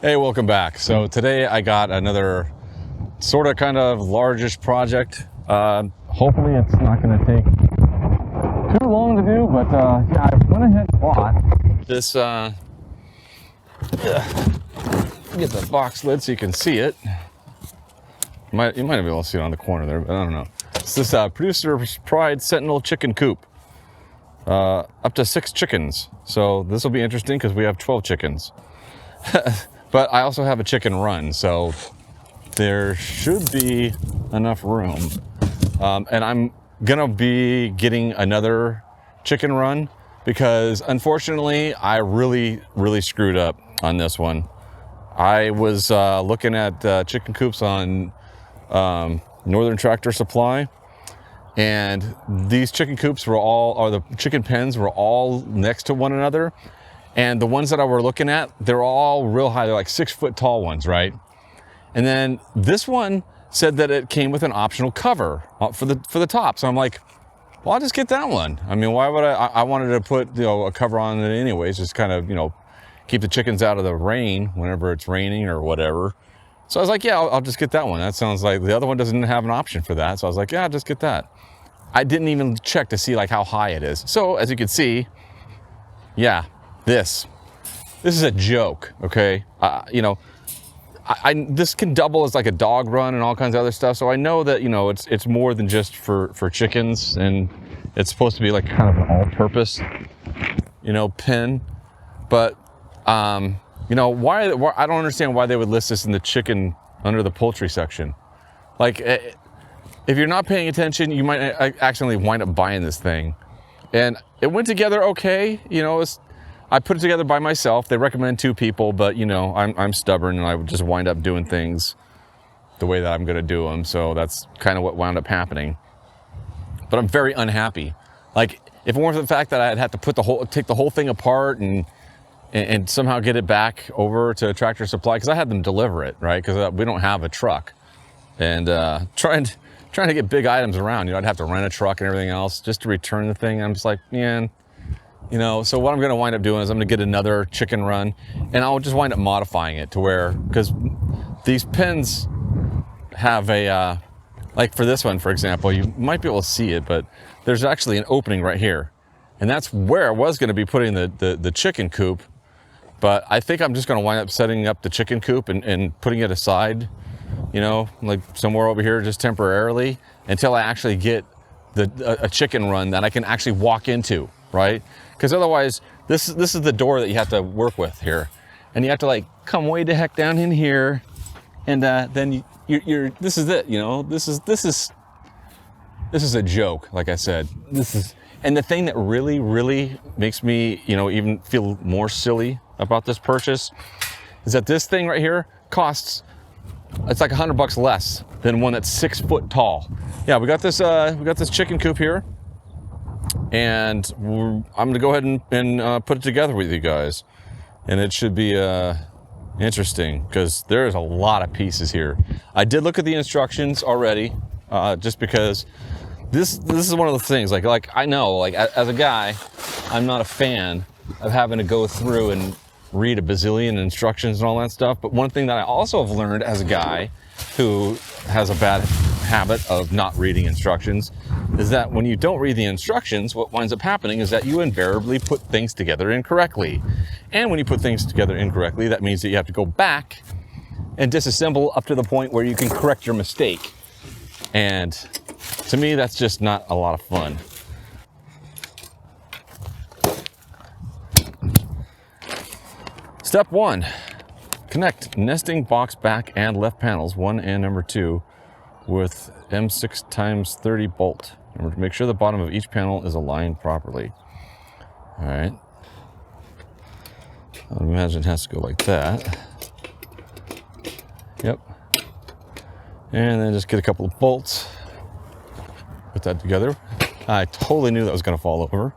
Hey, welcome back. So today I got another sort of kind of largish project. Hopefully it's not going to take too long to do, but yeah, I went ahead and bought this, get the box lid so you can see it. You might be able to see it on the corner there, but I don't know. It's this Producer's Pride Sentinel chicken coop. Up to 6 chickens. So this will be interesting because we have 12 chickens. But I also have a chicken run, so there should be enough room. And I'm gonna be getting another chicken run because unfortunately I really screwed up on this one. I was looking at chicken coops on Northern Tractor Supply, and these chicken coops were all, or the chicken pens were all next to one another. And the ones that I were looking at, they're all real high. They're like 6 foot tall ones, right? And then this one said that it came with an optional cover for the top. So I'm like, well, I'll just get that one. I mean, why would I wanted to put, a cover on it anyways, just kind of, keep the chickens out of the rain whenever it's raining or whatever. So I was like, yeah, I'll just get that one. That sounds like the other one doesn't have an option for that. So I was like, yeah, I'll just get that. I didn't even check to see like how high it is. So as you can see, yeah, this is a joke, okay? This can double as like a dog run and all kinds of other stuff. So I know that, it's more than just for chickens, and it's supposed to be like kind of an all-purpose, pen. But, why I don't understand why they would list this in the chicken under the poultry section. Like, if you're not paying attention, you might accidentally wind up buying this thing. And it went together okay, I put it together by myself. They recommend 2 people, but I'm stubborn and I would just wind up doing things the way that I'm gonna do them. So that's kind of what wound up happening. But I'm very unhappy. Like, if it weren't for the fact that I'd have to take the whole thing apart and somehow get it back over to Tractor Supply, because I had them deliver it, right? Because we don't have a truck. And trying to get big items around, I'd have to rent a truck and everything else just to return the thing. I'm just like, man. So what I'm going to wind up doing is I'm going to get another chicken run, and I'll just wind up modifying it to where, because these pens have a, like for this one, for example, you might be able to see it, but there's actually an opening right here. And that's where I was going to be putting the chicken coop. But I think I'm just going to wind up setting up the chicken coop and putting it aside, like somewhere over here just temporarily until I actually get a chicken run that I can actually walk into, right? Because otherwise, this is the door that you have to work with here, and you have to like come way the heck down in here, and then you're this is it, this is a joke. Like I said, and the thing that really makes me even feel more silly about this purchase is that this thing right here costs, it's like $100 less than one that's 6 foot tall. Yeah, we got this chicken coop here. And I'm going to go ahead and put it together with you guys. And it should be interesting because there is a lot of pieces here. I did look at the instructions already, just because this is one of the things, like I know, like as a guy, I'm not a fan of having to go through and read a bazillion instructions and all that stuff. But one thing that I also have learned as a guy who has a bad habit of not reading instructions is that when you don't read the instructions, what winds up happening is that you invariably put things together incorrectly. And when you put things together incorrectly, that means that you have to go back and disassemble up to the point where you can correct your mistake. And to me, that's just not a lot of fun. Step 1, connect nesting box back and left panels, 1 and number 2, with M6x30 bolt. Remember to make sure the bottom of each panel is aligned properly. All right. I imagine it has to go like that. Yep. And then just get a couple of bolts. Put that together. I totally knew that was going to fall over.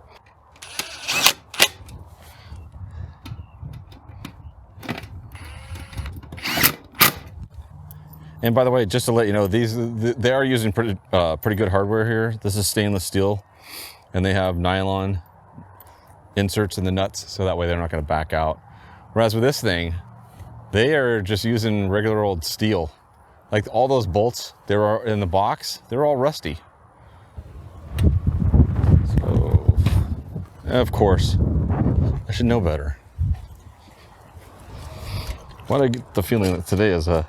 And by the way, just to let you know, they are using pretty good hardware here. This is stainless steel, and they have nylon inserts in the nuts, so that way they're not going to back out. Whereas with this thing, They are just using regular old steel. Like all those bolts, they were in the box, they're all rusty. So, of course, I should know better. Why do I get the feeling that today is you're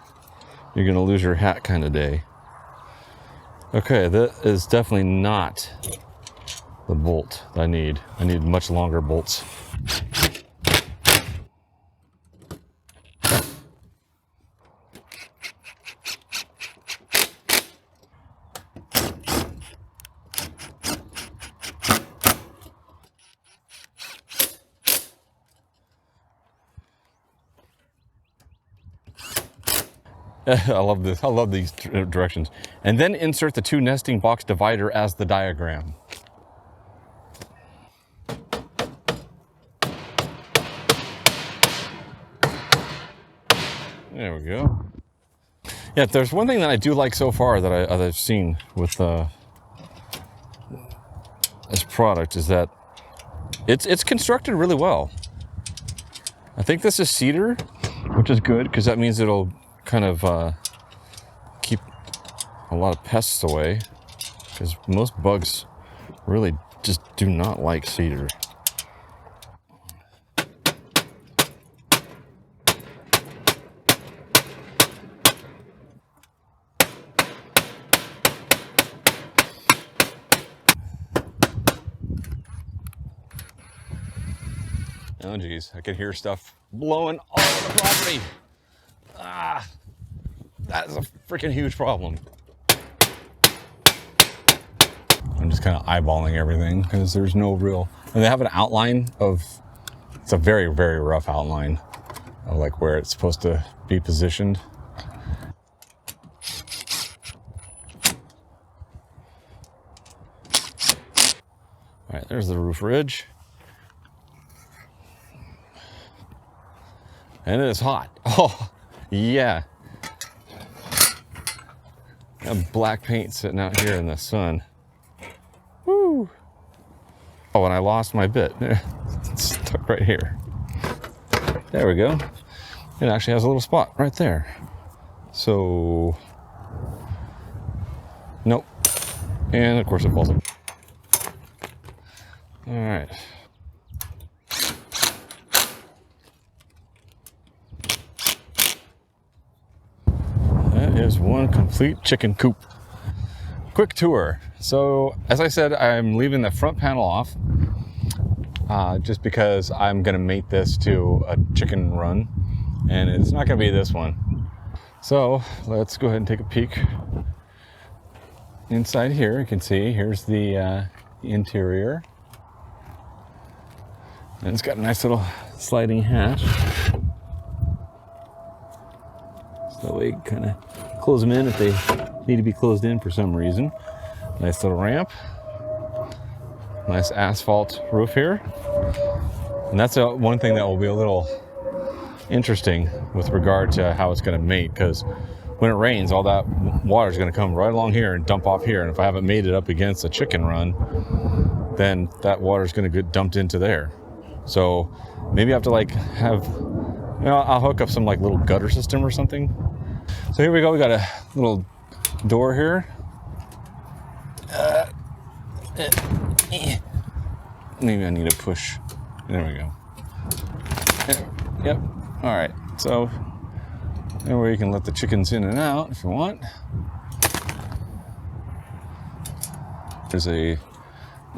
gonna lose your hat kind of day? Okay, that is definitely not the bolt I need. I need much longer bolts. I love this. I love these directions. And then insert the 2 nesting box divider as the diagram. There we go. Yeah, there's one thing that I do like so far that I've seen with this product is that it's constructed really well. I think this is cedar, which is good because that means it'll kind of keep a lot of pests away, because most bugs really just do not like cedar. Oh geez, I can hear stuff blowing all over the property. Ah, that is a freaking huge problem. I'm just kind of eyeballing everything because there's no real, and they have an outline of, it's a very, very rough outline of like where it's supposed to be positioned. All right, there's the roof ridge. And it is hot. Oh, yeah. Got black paint sitting out here in the sun. Woo. Oh, and I lost my bit. It's stuck right here. There we go. It actually has a little spot right there. So, nope. And of course it falls. All right. Is one complete chicken coop. Quick tour. So as I said, I'm leaving the front panel off just because I'm gonna mate this to a chicken run, and it's not gonna be this one. So let's go ahead and take a peek inside here. You can see here's the interior, and it's got a nice little sliding hatch, so that way you can kind of close them in if they need to be closed in for some reason. Nice little ramp. Nice asphalt roof here. And that's one thing that will be a little interesting with regard to how it's going to mate, because when it rains, all that water is going to come right along here and dump off here. And if I haven't made it up against a chicken run, then that water is going to get dumped into there. So maybe I have to like have, you know, I'll hook up some like little gutter system or something. So here we go, we got a little door here. Maybe I need to push. There we go. Yep, all right. So there where you can let the chickens in and out if you want. There's a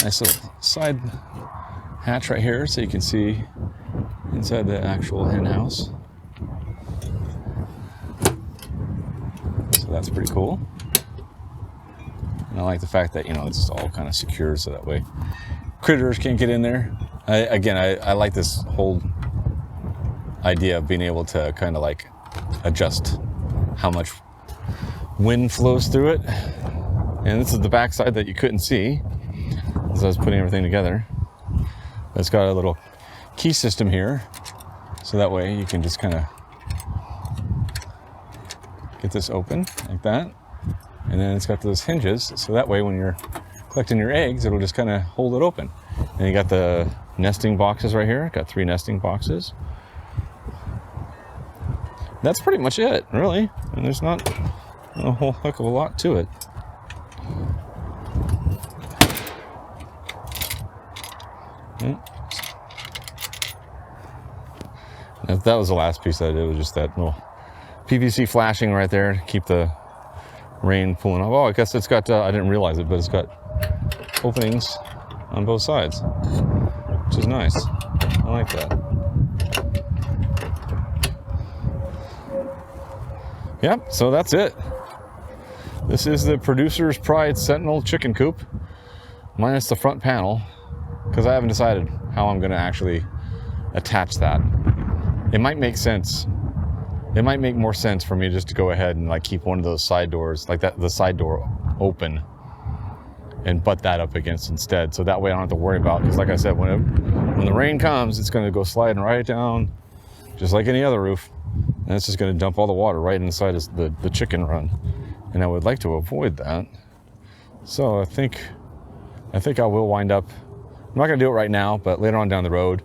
nice little side hatch right here so you can see inside the actual hen house. So that's pretty cool. And I like the fact that, you know, it's all kind of secure so that way critters can't get in there. I like this whole idea of being able to kind of like adjust how much wind flows through it. And this is the backside that you couldn't see as I was putting everything together. It's got a little key system here, so that way you can just kind of get this open like that. And then it's got those hinges, so that way when you're collecting your eggs, it'll just kind of hold it open. And you got the nesting boxes right here. Got 3 nesting boxes. that's pretty much it, really. And there's not a whole heck of a lot to it. That was the last piece that I did, was just that little PVC flashing right there to keep the rain pulling off. Oh, I guess it's got, I didn't realize it, but it's got openings on both sides, which is nice. I like that. Yep, so that's it. This is the Producer's Pride Sentinel chicken coop, minus the front panel, because I haven't decided how I'm going to actually attach that. It might make sense. It might make more sense for me just to go ahead and like keep one of those side doors, like that, the side door open, and butt that up against instead. So that way I don't have to worry about, because like I said, when the rain comes, it's going to go sliding right down, just like any other roof. And it's just going to dump all the water right inside the chicken run. And I would like to avoid that. So I think I will wind up, I'm not going to do it right now, but later on down the road,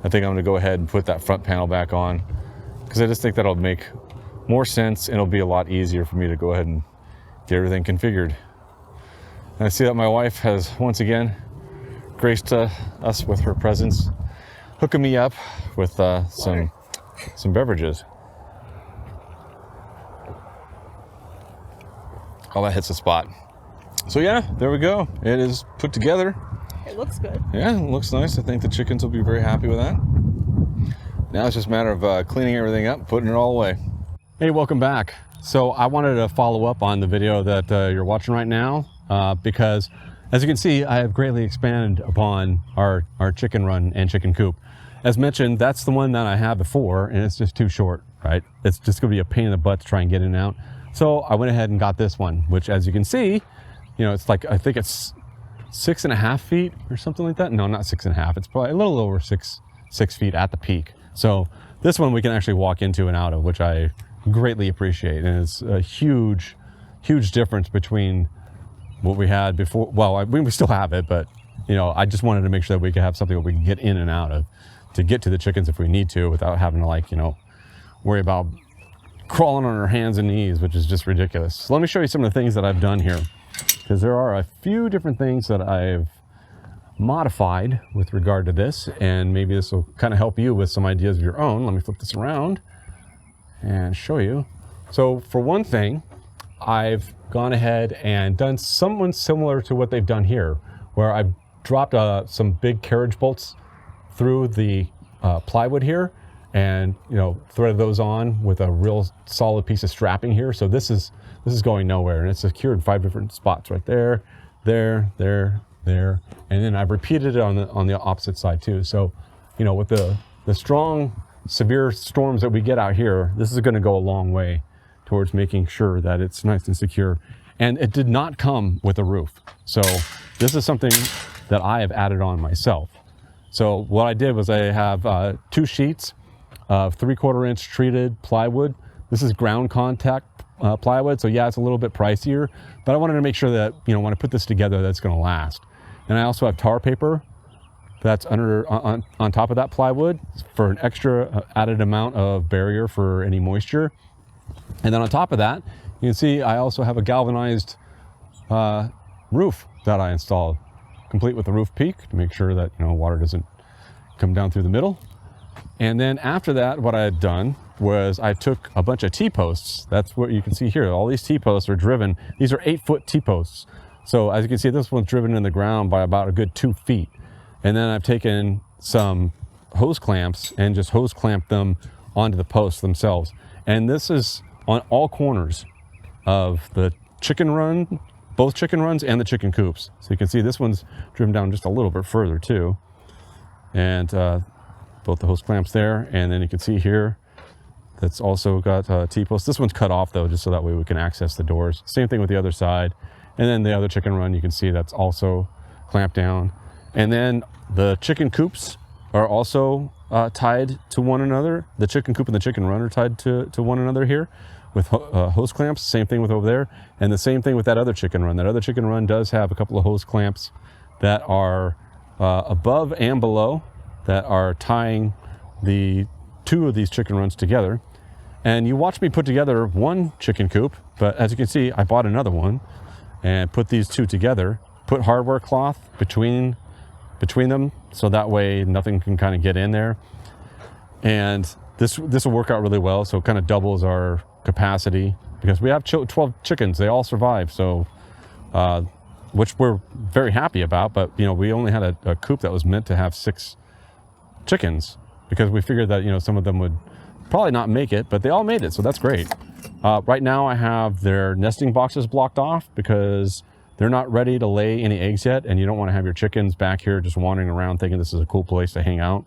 I think I'm going to go ahead and put that front panel back on, because I just think that'll make more sense, and it'll be a lot easier for me to go ahead and get everything configured. And I see that my wife has once again graced us with her presence, hooking me up with some beverages. Oh, that hits the spot. So yeah, there we go. It is put together. It looks good. Yeah, it looks nice. I think the chickens will be very happy with that. Now it's just a matter of cleaning everything up, putting it all away. Hey, welcome back. So I wanted to follow up on the video that you're watching right now because, as you can see, I have greatly expanded upon our chicken run and chicken coop. As mentioned, that's the one that I had before, and it's just too short, right? It's just going to be a pain in the butt to try and get in and out. So I went ahead and got this one, which, as you can see, you know, it's like, I think it's 6.5 feet or something like that. No, not 6.5. It's probably a little over six feet at the peak. So this one we can actually walk into and out of, which I greatly appreciate. And it's a huge, huge difference between what we had before. Well, we still have it, but you know, I just wanted to make sure that we could have something that we can get in and out of to get to the chickens if we need to, without having to, like, you know, worry about crawling on our hands and knees, which is just ridiculous. So let me show you some of the things that I've done here, because there are a few different things that I've modified with regard to this, and maybe this will kind of help you with some ideas of your own. Let me flip this around and show you. So for one thing, I've gone ahead and done something similar to what they've done here, where I've dropped some big carriage bolts through the plywood here, and you know, threaded those on with a real solid piece of strapping here. So this is going nowhere, and it's secured in 5 different spots right there, there, and then I've repeated it on the opposite side too. So, you know, with the strong, severe storms that we get out here, this is going to go a long way towards making sure that it's nice and secure. And it did not come with a roof, so this is something that I have added on myself. So what I did was I have 2 sheets of 3/4 inch treated plywood. This is ground contact plywood, so yeah, it's a little bit pricier, but I wanted to make sure that, you know, when I put this together, that's going to last. And I also have tar paper that's on top of that plywood for an extra added amount of barrier for any moisture. And then on top of that, you can see I also have a galvanized roof that I installed, complete with the roof peak, to make sure that, you know, water doesn't come down through the middle. And then after that, what I had done was I took a bunch of T-posts. That's what you can see here. All these T-posts are driven. These are 8-foot T-posts. So as you can see, this one's driven in the ground by about a good 2 feet. And then I've taken some hose clamps and just hose clamped them onto the posts themselves. And this is on all corners of the chicken run, both chicken runs and the chicken coops. So you can see this one's driven down just a little bit further too. And both the hose clamps there, and then you can see here that's also got T-posts. This one's cut off though, just so that way we can access the doors. Same thing with the other side. And then the other chicken run, you can see that's also clamped down. And then the chicken coops are also tied to one another. The chicken coop and the chicken run are tied to one another here with hose clamps. Same thing with over there. And the same thing with that other chicken run. That other chicken run does have a couple of hose clamps that are above and below, that are tying the 2 of these chicken runs together. And you watch me put together one chicken coop, but as you can see, I bought another one and put these two together, put hardware cloth between them, so that way nothing can kind of get in there. And this will work out really well, so it kind of doubles our capacity, because we have 12 chickens, they all survive, so which we're very happy about. But you know, we only had a coop that was meant to have 6 chickens, because we figured that, you know, some of them would probably not make it, but they all made it, so that's great. Right now I have their nesting boxes blocked off because they're not ready to lay any eggs yet, and you don't want to have your chickens back here just wandering around thinking this is a cool place to hang out.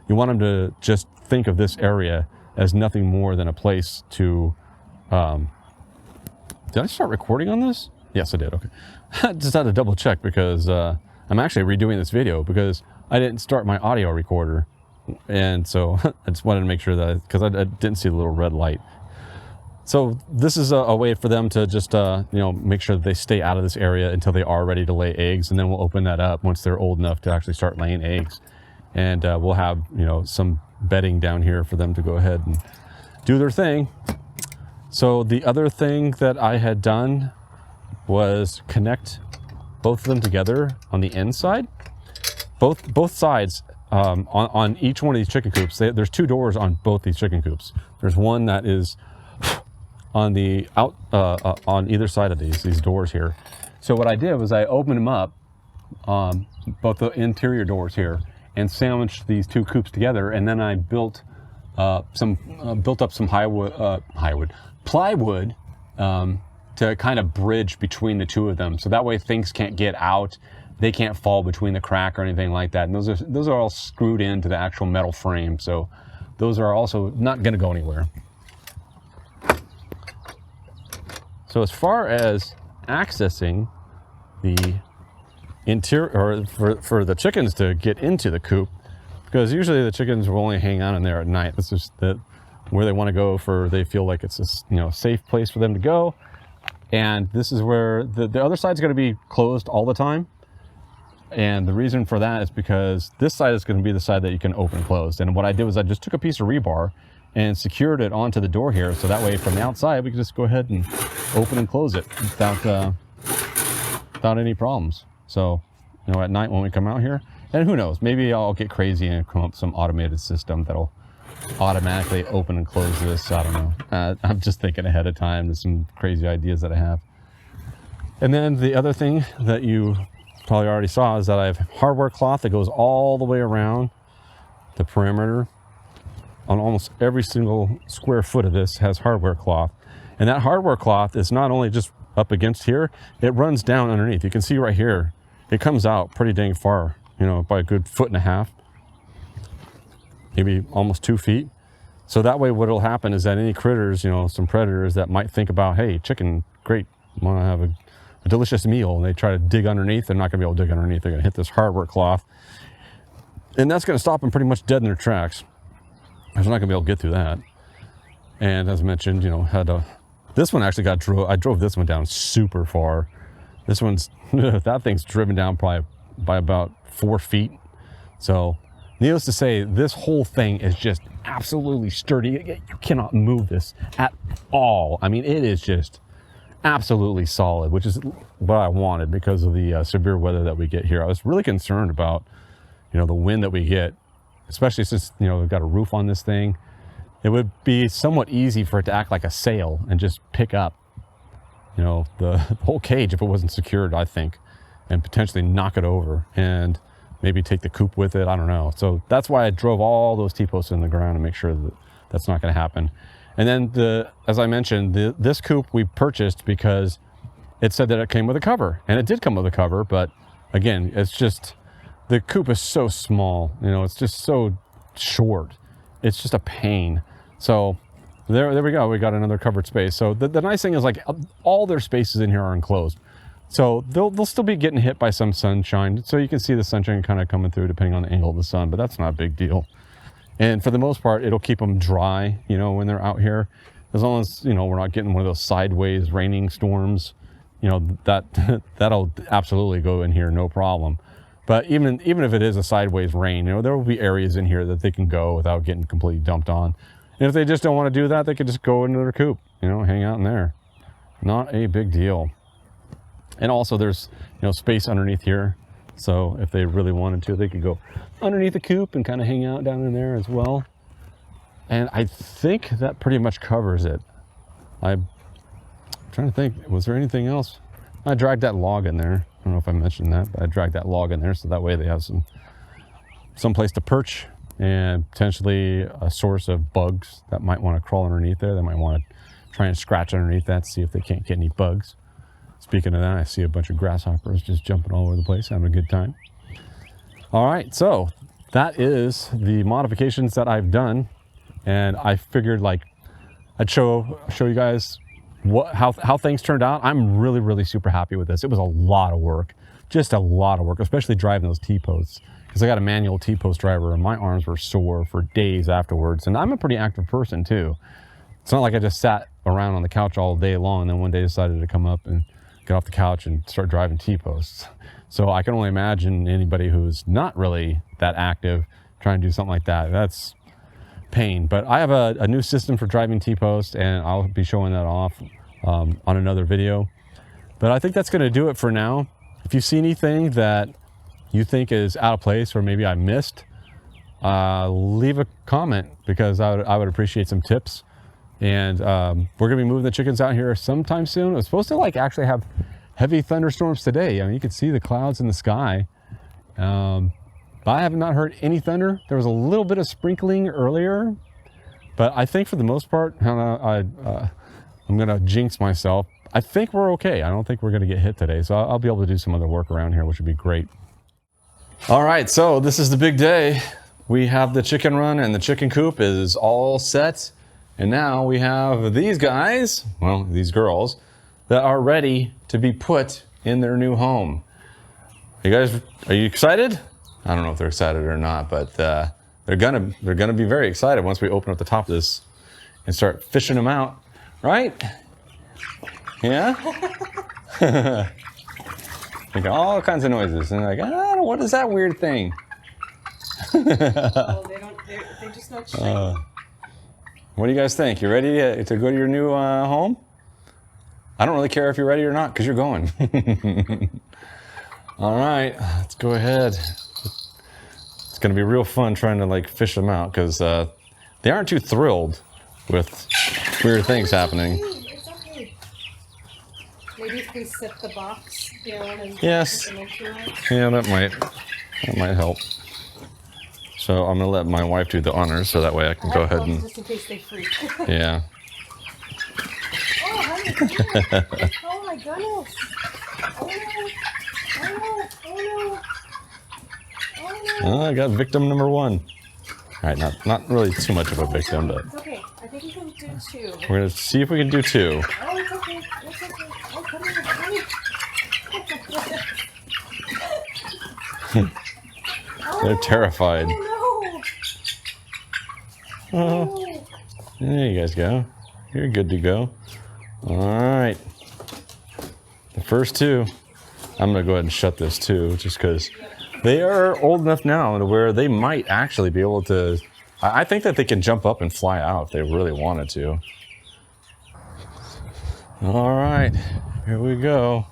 You want them to just think of this area as nothing more than a place to... Did I start recording on this? Yes, I did. Okay. I just had to double check because I'm actually redoing this video because I didn't start my audio recorder. And so I just wanted to make sure that, because I didn't see the little red light. So this is a way for them to just, you know, make sure that they stay out of this area until they are ready to lay eggs. And then we'll open that up once they're old enough to actually start laying eggs. And we'll have, you know, some bedding down here for them to go ahead and do their thing. So the other thing that I had done was connect both of them together on the inside. Both sides, on each one of these chicken coops, there's 2 doors on both these chicken coops. There's one that is on the on either side of these doors here. So what I did was I opened them up, both the interior doors here, and sandwiched these 2 coops together, and then I built up some plywood to kind of bridge between the 2 of them, so that way things can't get out. They can't fall between the crack or anything like that. And those are all screwed into the actual metal frame, so those are also not going to go anywhere. So as far as accessing the interior, or for the chickens to get into the coop, because usually the chickens will only hang out in there at night. This is where they want to go, for they feel like it's a, you know, safe place for them to go. And this is where the other side's going to be closed all the time. And the reason for that is because this side is going to be the side that you can open and close. And what I did was I just took a piece of rebar and secured it onto the door here, so that way from the outside we can just go ahead and open and close it without any problems. So, you know, at night when we come out here, and who knows, maybe I'll get crazy and come up with some automated system that'll automatically open and close this. I don't know. I'm just thinking ahead of time. There's some crazy ideas that I have. And then the other thing that you probably already saw is that I have hardware cloth that goes all the way around the perimeter. On almost every single square foot of this has hardware cloth. And that hardware cloth is not only just up against here, it runs down underneath. You can see right here, it comes out pretty dang far, you know, by a good 1.5 feet, maybe almost 2 feet. So that way what'll happen is that any critters, you know, some predators that might think about, hey, chicken, great, want to have a delicious meal, and they try to dig underneath, they're not going to be able to dig underneath. They're going to hit this hardware cloth, and that's going to stop them pretty much dead in their tracks. They're not going to be able to get through that. And as mentioned, you know, this one actually I drove this one down super far. This one's that thing's driven down probably by about 4 feet. So needless to say, this whole thing is just absolutely sturdy. You cannot move this at all. I mean, it is just absolutely solid, which is what I wanted because of the severe weather that we get here. I was really concerned about, you know, the wind that we get, especially since, you know, we've got a roof on this thing. It would be somewhat easy for it to act like a sail and just pick up, you know, the whole cage if it wasn't secured, I think, and potentially knock it over and maybe take the coop with it. I don't know. So that's why I drove all those T-posts in the ground to make sure that that's not going to happen. And then, as I mentioned, this coop we purchased because it said that it came with a cover, and it did come with a cover. But again, it's just, the coop is so small, you know, it's just so short. It's just a pain. So there we go. We got another covered space. So the nice thing is, like, all their spaces in here are enclosed. So they'll still be getting hit by some sunshine. So you can see the sunshine kind of coming through depending on the angle of the sun, but that's not a big deal. And for the most part, it'll keep them dry, you know, when they're out here. As long as, you know, we're not getting one of those sideways raining storms, you know, that'll absolutely go in here, no problem. But even if it is a sideways rain, you know, there will be areas in here that they can go without getting completely dumped on. And if they just don't want to do that, they could just go into their coop, you know, hang out in there. Not a big deal. And also there's, you know, space underneath here. So if they really wanted to, they could go underneath the coop and kind of hang out down in there as well. And I think that pretty much covers it. I'm trying to think, was there anything else? I dragged that log in there. I don't know if I mentioned that, but I dragged that log in there so that way they have some place to perch and potentially a source of bugs that might want to crawl underneath there. They might want to try and scratch underneath that, see if they can't get any bugs. Speaking of that, I see a bunch of grasshoppers just jumping all over the place, having a good time. All right, so that is the modifications that I've done. And I figured like I'd show you guys how things turned out. I'm really super happy with this. It was a lot of work, just a lot of work, especially driving those T-posts, because I got a manual T-post driver and my arms were sore for days afterwards. And I'm a pretty active person too. It's not like I just sat around on the couch all day long and then one day decided to come up and get off the couch and start driving T-posts. So I can only imagine anybody who's not really that active trying to do something like that. That's pain. But I have a new system for driving T-posts, and I'll be showing that off on another video. But I think that's going to do it for now. If you see anything that you think is out of place or maybe I missed, leave a comment, because I would appreciate some tips. And we're gonna be moving the chickens out here sometime soon. It was supposed to like actually have heavy thunderstorms today. I mean, you can see the clouds in the sky. But I have not heard any thunder. There was a little bit of sprinkling earlier, but I think for the most part, I'm gonna jinx myself. I think we're okay. I don't think we're gonna get hit today. So I'll be able to do some other work around here, which would be great. All right, so this is the big day. We have the chicken run and the chicken coop is all set. And now we have these guys, well, these girls, that are ready to be put in their new home. You guys, are you excited? I don't know if they're excited or not, but they're gonna be very excited once we open up the top of this and start fishing them out, right? Yeah? Make all kinds of noises, and they're like, ah, what is that weird thing? Oh, they just not shiny. What do you guys think? You ready to go to your new home? I don't really care if you're ready or not, because you're going. All right, let's go ahead. It's going to be real fun trying to like fish them out, because they aren't too thrilled with weird things happening. It's okay. Maybe if we set the box down and yes. Yeah, that might help. So I'm gonna let my wife do the honors, so that way I can go ahead and. Just in case they freak. Yeah. Oh, honey, oh my goodness! Oh no! Oh no! Oh no! I got victim number one. All right, not really too much of a victim, but. It's okay. I think we can do two. We're gonna see if we can do two. Oh, it's okay. It's okay. Oh, come here, come here. They're terrified. Oh, no. There you guys go. You're good to go. All right. The first two. I'm going to go ahead and shut this too, just because they are old enough now to where they might actually be able to. I think that they can jump up and fly out if they really wanted to. All right. Here we go.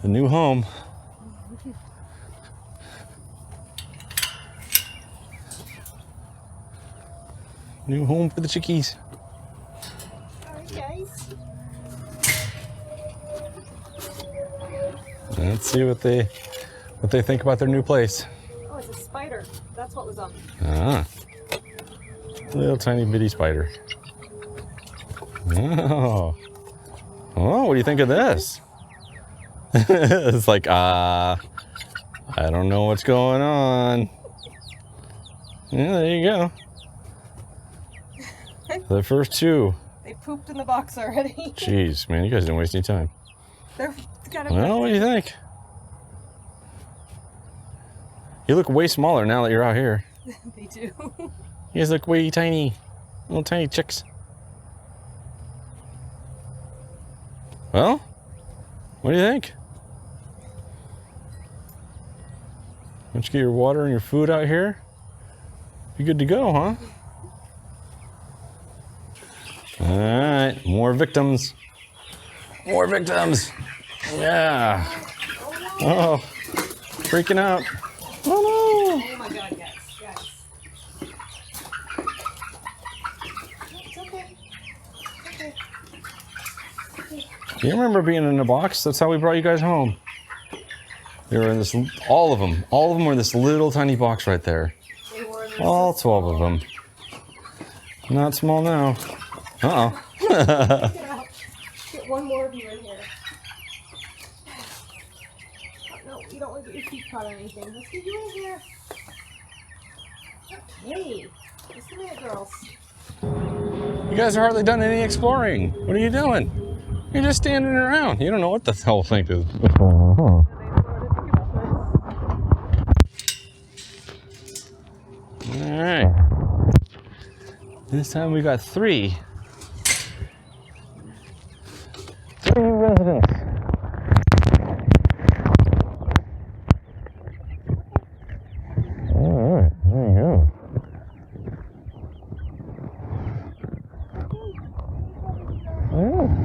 The new home. New home for the chickies. Alright, guys. Let's see what they think about their new place. Oh, it's a spider. That's what was on. Ah, little tiny bitty spider. Oh, what do you think of this? It's like I don't know what's going on. Yeah, there you go. The first two. They pooped in the box already. Jeez, man, you guys didn't waste any time. They're gotta. Well, what do you think? You look way smaller now that you're out here. They do. You guys look way tiny. Little tiny chicks. Well, what do you think? Once you get your water and your food out here, you're good to go, huh? All right, more victims. More victims. Yeah. Oh, freaking out. Oh no. Oh my God, yes, yes. It's okay. Okay. Do you remember being in a box? That's how we brought you guys home. They were in this, all of them were in this little tiny box right there. They were in this All 12 of them. Not small now. Uh-oh. Get out. Get one more of you in here. No, you don't want to get your feet caught on anything. Let's get you in here. Okay. Just a minute, girls. You guys have hardly done any exploring. What are you doing? You're just standing around. You don't know what the hell thing is. What's going on? All right. This time we got three residents. All right, there you go. Yeah.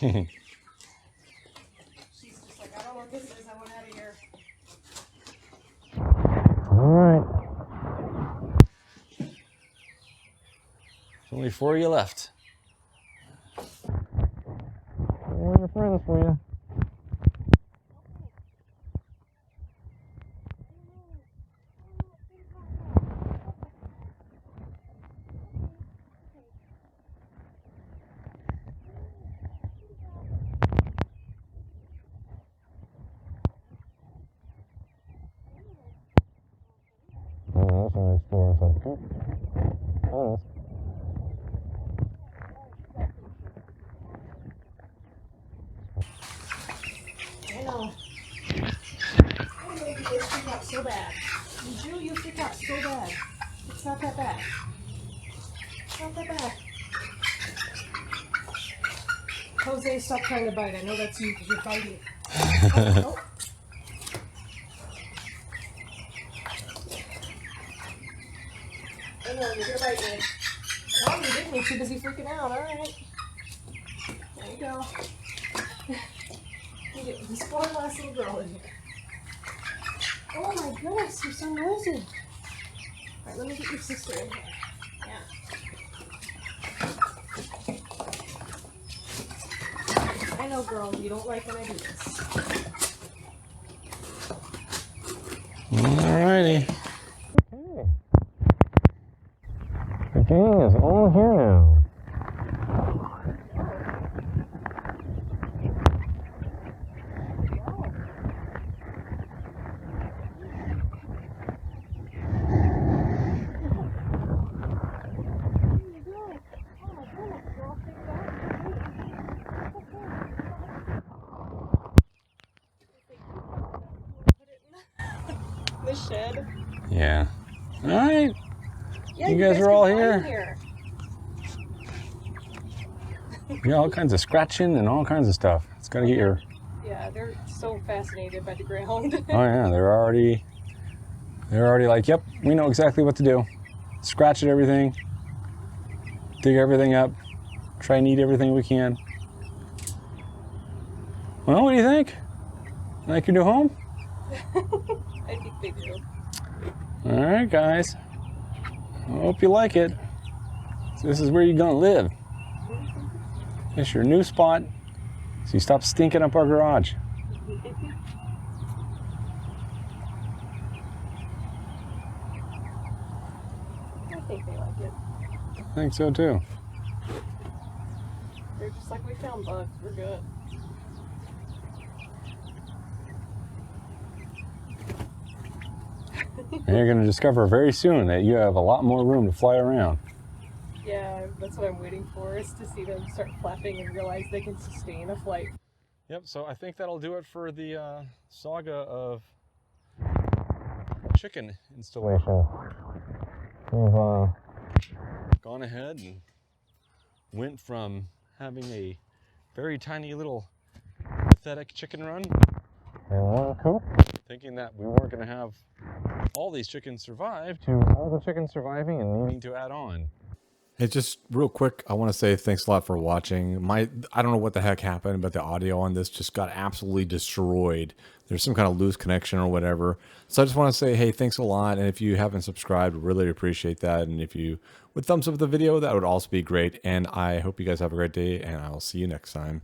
Yeah. She's just like, I don't know what this is. I want out of here. All right. There's only 4 of you left. More your friends for you. Oh, that's an explorer something. Oh, I know. I know you guys freak out so bad. You do, you freak out so bad. It's not that bad. It's not that bad. Jose, stop trying to bite. I know that's you because you're biting. Oh. I know, you're gonna bite me. Oh, you didn't. You're too busy freaking out. All right. There you go. You get this one last little girl in here. Oh my goodness, you're so noisy. Alright, let me get your sister in here. Yeah. I know, girl, you don't like when I do this. alrighty. Okay. The gang is all here now. The shed. Yeah. Alright. Yeah, You guys are all can here. climb here. You got all kinds of scratching and all kinds of stuff. It's gotta get your... Yeah, they're so fascinated by the ground. Oh yeah, they're already like, yep, we know exactly what to do. Scratch at everything. Dig everything up. Try and eat everything we can. Well, what do you think? Like your new home? I think they do. Alright guys. I hope you like it. This is where you're gonna live. It's your new spot. So you stop stinking up our garage. I think they like it. I think so too. They're just like, we found bugs, we're good. And you're gonna discover very soon that you have a lot more room to fly around. Yeah, that's what I'm waiting for, is to see them start flapping and realize they can sustain a flight. Yep, so I think that'll do it for the saga of chicken installation. We've gone ahead and went from having a very tiny little pathetic chicken run in one coop, thinking that we weren't going to have all these chickens survive, to all the chickens surviving and needing to add on. Hey, just real quick, I want to say thanks a lot for watching. I don't know what the heck happened, but the audio on this just got absolutely destroyed. There's some kind of loose connection or whatever. So I just want to say, hey, thanks a lot. And if you haven't subscribed, really appreciate that. And if you would thumbs up the video, that would also be great. And I hope you guys have a great day, and I'll see you next time.